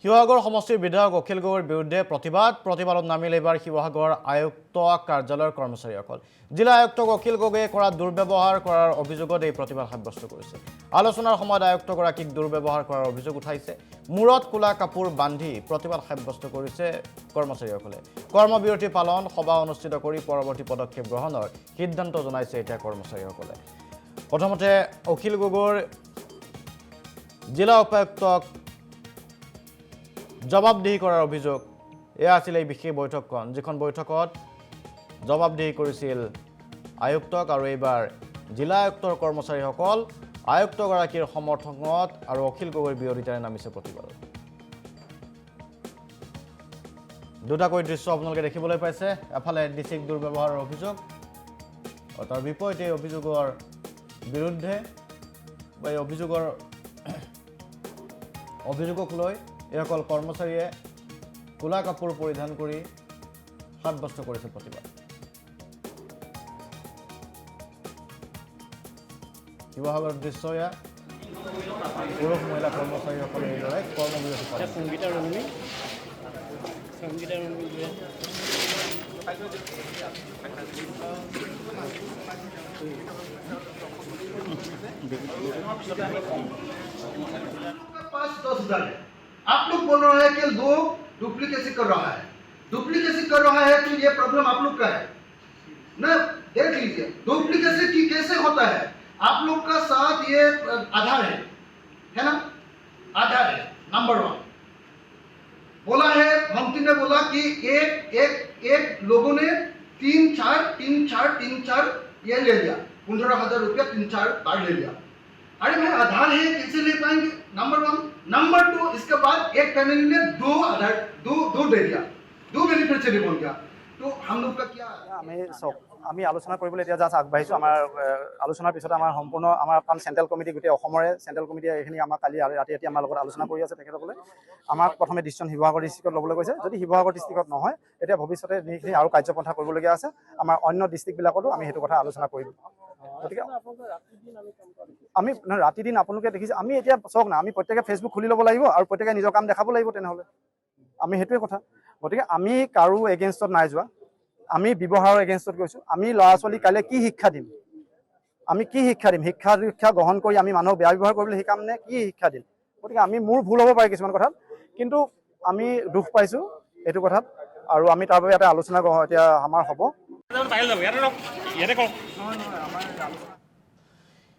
শিৱসাগৰ সমষ্টিৰ বিধায়ক অখিল গগৈৰ বিৰুদ্ধে প্ৰতিবাদত নামিল এইবাৰ শিৱসাগৰ আয়ুক্ত কাৰ্যালয়ৰ কৰ্মচাৰীসকল। জিলা আয়ুক্তক অখিল গগৈয়ে কৰা দুৰ্ব্যৱহাৰ কৰাৰ অভিযোগত এই প্ৰতিবাদ সাব্যস্ত কৰিছে। আলোচনাৰ সময়ত আয়ুক্তগৰাকীক দুৰ্ব্যৱহাৰ কৰাৰ অভিযোগ উঠাইছে। মূৰত কোলা কাপোৰ বান্ধি প্ৰতিবাদ সাব্যস্ত কৰিছে কৰ্মচাৰীসকলে। কৰ্মবিৰতি পালন সভা অনুষ্ঠিত কৰি পৰৱৰ্তী পদক্ষেপ গ্ৰহণৰ সিদ্ধান্ত জনাইছে এতিয়া কৰ্মচাৰীসকলে। প্ৰথমতে অখিল গগৈৰ জিলা উপায়ুক্তক জবাবদিহি কৰাৰ অভিযোগ এয়া আছিল এই বিশেষ বৈঠকখন, যিখন বৈঠকত জবাবদিহি কৰিছিল আয়ুক্তক আৰু এইবাৰ জিলা আয়ুক্তৰ কৰ্মচাৰীসকল আয়ুক্তগৰাকীৰ সমৰ্থনত আৰু অখিল গগৈৰ বিৰোধিতাৰে নামিছে প্ৰতিবাদত। দুটাকৈ দৃশ্য আপোনালোকে দেখিবলৈ পাইছে। এফালে ডিচিক দুৰ্ব্যৱহাৰৰ অভিযোগ আৰু তাৰ বিপৰীতে এই অভিযোগৰ বিৰুদ্ধে বা এই অভিযোগক লৈ এইসকল কৰ্মচাৰীয়ে কোলা কাপোৰ পৰিধান কৰি সাব্যস্ত কৰিছে প্ৰতিবাদ। শিৱসাগৰৰ দৃশ্য এয়া। পুৰুষ মহিলা কৰ্মচাৰীসকলে এইদৰে কৰ্মবিৰতি পালন आप लोग बोल रहे हैं कि लोग डुप्लीकेसी कर रहा है तो ये प्रॉब्लम आप लोग का है ना। देख लीजिए डुप्लीकेसी कैसे होता है। आप लोग का साथ ये आधार है ना, आधार है नंबर 1। बोला है मंत्री ने बोला कि एक लोगों ने 3-4 ये ले लिया, 15,000 रुपया 3-4 बार ले लिया। अरे भाई आधार है कैसे ले पाएंगे, नंबर 1। नंबर 2, इसके बाद एक फैमिली ने दो दे दिया, 2 बेनिफिशियरी बन गया। तो हम लोग का क्या আমি আলোচনা কৰিবলৈ এতিয়া জাষ্ট আগবাঢ়িছোঁ। আমাৰ আলোচনাৰ পিছতে আমাৰ সম্পূৰ্ণ আমাৰ কাৰণ চেণ্ট্ৰেল কমিটি গোটেই অসমৰে চেণ্ট্ৰেল কমিটিয়ে এইখিনি আমাৰ কালি ৰাতি আমাৰ লগত আলোচনা কৰি আছে। তেখেতসকলে আমাক প্ৰথমে ডিচিশ্যন শিৱসাগৰ ডিষ্ট্ৰিক্টত ল'বলৈ কৈছে। যদি শিৱসাগৰ ডিষ্ট্ৰিক্টত নহয় তেতিয়া ভৱিষ্যতে যিখিনি আৰু কাৰ্যপন্থা কৰিবলগীয়া আছে আমাৰ অন্য ডিষ্ট্ৰিক্টবিলাকতো আমি সেইটো কথা আলোচনা কৰিম। গতিকে আমি ৰাতি দিন আপোনালোকে দেখিছে, আমি এতিয়া চাওক না, আমি প্ৰত্যেকে ফেচবুক খুলি ল'ব লাগিব আৰু প্ৰত্যেকে নিজৰ কাম দেখাব লাগিব। তেনেহ'লে আমি সেইটোৱে কথা। গতিকে আমি কাৰো এগেইনষ্টত নাই যোৱা, আমি ব্যৱহাৰৰ এগেইনষ্টত গৈছোঁ। আমি ল'ৰা ছোৱালী কাইলৈ কি শিক্ষা দিম, শিক্ষা গ্ৰহণ কৰি আমি মানুহক বেয়া ব্যৱহাৰ কৰিবলৈ শিকাম নে কি শিক্ষা দিম। গতিকে আমি মোৰ ভুল হ'ব পাৰে কিছুমান কথাত, কিন্তু আমি দুখ পাইছোঁ এইটো কথাত আৰু আমি তাৰ বাবে এটা আলোচনা এতিয়া আমাৰ হ'ব।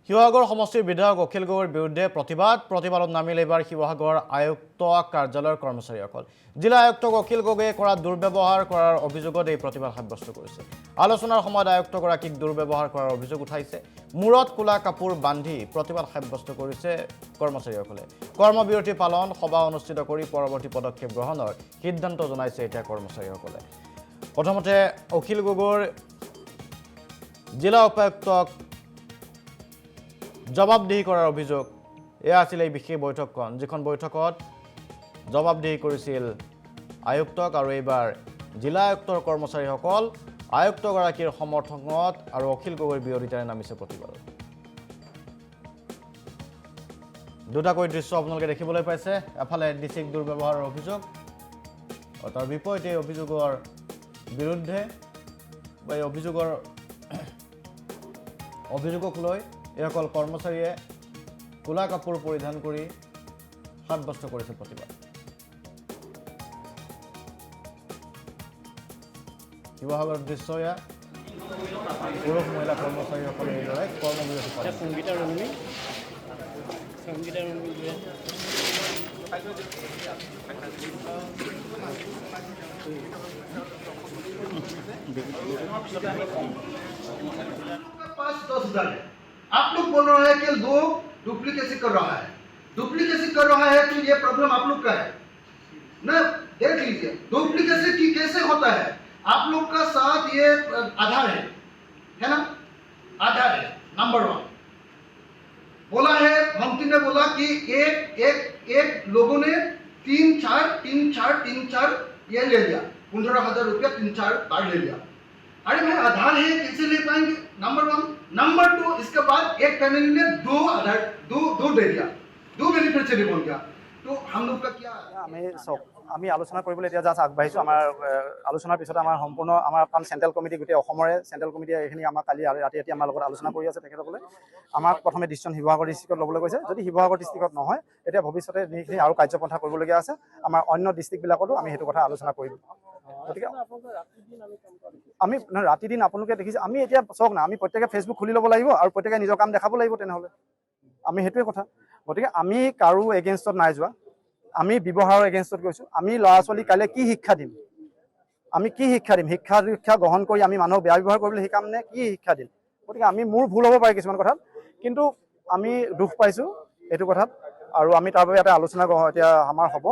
শিৱসাগৰ সমষ্টিৰ বিধায়ক অখিল গগৈৰ বিৰুদ্ধে প্ৰতিবাদত নামিল এইবাৰ শিৱসাগৰ আয়ুক্ত কাৰ্যালয়ৰ কৰ্মচাৰীসকল। জিলা আয়ুক্তক অখিল গগৈয়ে কৰা দুৰ্ব্যৱহাৰ কৰাৰ অভিযোগত এই প্ৰতিবাদ সাব্যস্ত কৰিছে। আলোচনাৰ সময়ত আয়ুক্তগৰাকীক দুৰ্ব্যৱহাৰ কৰাৰ অভিযোগ উঠাইছে। মূৰত কোলা কাপোৰ বান্ধি প্ৰতিবাদ সাব্যস্ত কৰিছে কৰ্মচাৰীসকলে। কৰ্মবিৰতি পালন সভা অনুষ্ঠিত কৰি পৰৱৰ্তী পদক্ষেপ গ্ৰহণৰ সিদ্ধান্ত জনাইছে এতিয়া কৰ্মচাৰীসকলে। প্ৰথমতে অখিল গগৈৰ জিলা উপায়ুক্তক জবাবদিহি কৰাৰ অভিযোগ এয়া আছিল এই বিশেষ বৈঠকখন, যিখন বৈঠকত জবাবদিহি কৰিছিল আয়ুক্তক আৰু এইবাৰ জিলা আয়ুক্তৰ কৰ্মচাৰীসকল আয়ুক্তগৰাকীৰ সমৰ্থনত আৰু অখিল গগৈৰ বিৰোধিতাৰে নামিছে প্ৰতিবাদত। দুটাকৈ দৃশ্য আপোনালোকে দেখিবলৈ পাইছে। এফালে ডিচিক দুৰ্ব্যৱহাৰৰ অভিযোগ আৰু তাৰ বিপৰীতে এই অভিযোগৰ বিৰুদ্ধে বা এই অভিযোগক লৈ এইসকল কৰ্মচাৰীয়ে কোলা কাপোৰ পৰিধান কৰি সাব্যস্ত কৰিছে প্ৰতিবাদ। শিৱসাগৰৰ দৃশ্য এয়া। পুৰুষ মহিলা কৰ্মচাৰীসকলে এইদৰে কৰ্মবিৰতি পালন आप लोग बोल रहे हैं कि लोग डुप्लीकेसी कर रहा है तो ये प्रॉब्लम आप लोग का है ना। देख लीजिए डुप्लीकेसी कैसे होता है। आप लोग का साथ ये आधार है ना, आधार है नंबर 1। बोला है मंत्री ने बोला कि एक लोगों ने 3-4 ये ले लिया, 15,000 रुपया 3-4 बार ले लिया। अरे भाई आधार है कैसे ले पाएंगे, नंबर 1। नंबर 2, इसके बाद एक फैमिली ने दो दे दिया, 2 बेनिफिशियरी बन गया। तो हम लोग का क्या আমি চাওক আমি আলোচনা কৰিবলৈ এতিয়া জাষ্ট আগবাঢ়িছোঁ আমাৰ আলোচনাৰ পিছতে আমাৰ সম্পূৰ্ণ আমাৰ কাৰণ চেণ্ট্ৰেল কমিটি গোটেই অসমৰে চেণ্ট্ৰেল কমিটিয়ে এইখিনি আমাৰ কালি ৰাতি আমাৰ লগত আলোচনা কৰি আছে তেখেতসকলে আমাক প্ৰথমে ডিচিশ্যন শিৱসাগৰ ডিষ্ট্ৰিক্টত ল'বলৈ কৈছে যদি শিৱসাগৰ ডিষ্ট্ৰিক্টত নহয় এতিয়া ভৱিষ্যতে যিখিনি আৰু কাৰ্যপন্থা কৰিবলগীয়া আছে আমাৰ অন্য ডিষ্ট্ৰিক্টবিলাকতো আমি সেইটো কথা আলোচনা কৰিম গতিকে আমি ৰাতি দিন আপোনালোকে দেখিছে আমি এতিয়া চাওক না আমি প্ৰত্যেকে ফেচবুক খুলি ল'ব লাগিব আৰু প্ৰত্যেকে নিজৰ কাম দেখাব লাগিব তেনেহ'লে আমি সেইটোৱে কথা গতিকে আমি কাৰো এগেইনষ্টত নাই যোৱা আমি ব্যৱহাৰৰ এগেইনষ্টত গৈছোঁ আমি ল'ৰা ছোৱালীক কাইলৈ কি শিক্ষা দিম আমি কি শিক্ষা দিম শিক্ষা গ্ৰহণ কৰি আমি মানুহক বেয়া ব্যৱহাৰ কৰিবলৈ শিকাম নে কি শিক্ষা দিম গতিকে আমি মোৰ ভুল হ'ব পাৰে কিছুমান কথাত কিন্তু আমি দুখ পাইছোঁ এইটো কথাত আৰু আমি তাৰ বাবে এটা আলোচনা এতিয়া আমাৰ হ'ব